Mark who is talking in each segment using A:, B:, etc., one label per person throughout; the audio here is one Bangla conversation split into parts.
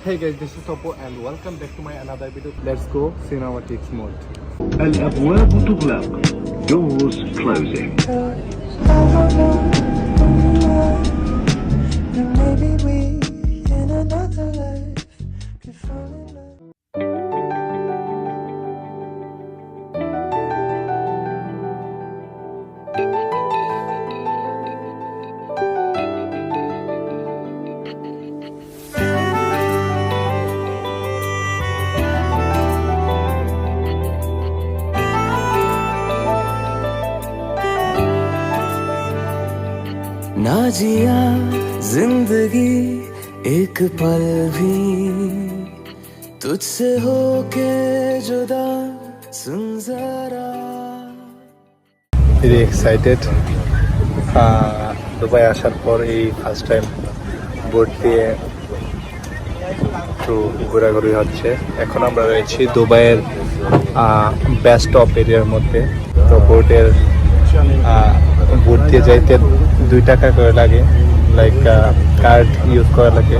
A: Hey guys, this is Oppo and welcome back to my another video. Let's go cinematics mode.
B: الأبواب تغلق. Doors closing.
C: Maybe we in another life could fall in love.
D: ना जिया जिंदगी एक पल भी तुझसे होके जुदा सुन जरा
A: Very excited. দুবাই আসার পর এই ফার্স্ট টাইম বোট দিয়ে একটু ঘোরাঘুরি হচ্ছে। এখন আমরা রয়েছি দুবাইয়ের বেস্ট অফ এরিয়ার মধ্যে। তো বোটের বোট দিয়ে যাইতে 2 টাকা করে লাগে, লাইক কার্ড ইউজ করা লাগে,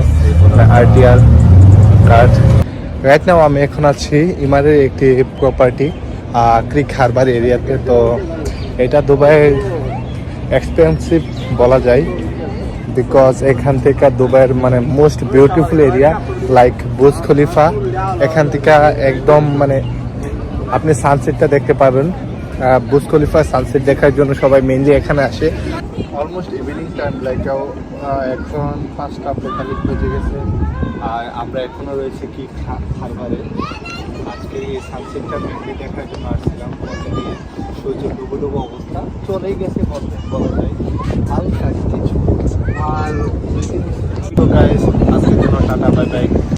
A: আরটিআর কার্ড। রাইট নাও আমি এখন আছি ইমারের একটি প্রপার্টি ক্রিক হারবার এরিয়াতে। তো এটা দুবাইয়ের এক্সপেন্সিভ বলা যায়, বিকজ এখান থেকে দুবাইয়ের মানে most beautiful area like Burj Khalifa. এখান থেকে একদম মানে আপনি সানসেটটা দেখতে পাবেন। বুর্জ খলিফা সানসেট দেখার জন্য সবাই মেইনলি এখানে আসে। অলমোস্ট ইভিনিং টাইম, লাইক এখন 5টা 45 বেজে গেছে আর আমরা এখনো রয়েছে কি হারবারে। আজকে এই সানসেটটা মেইনলি দেখার জন্য আসছিলাম। সূর্য ডুবো ডুবো অবস্থা চলেই গেছে বলা যায়, হালকা কিছু আর। তো গাইস, আজকের জন্য টাটা, বাই বাই।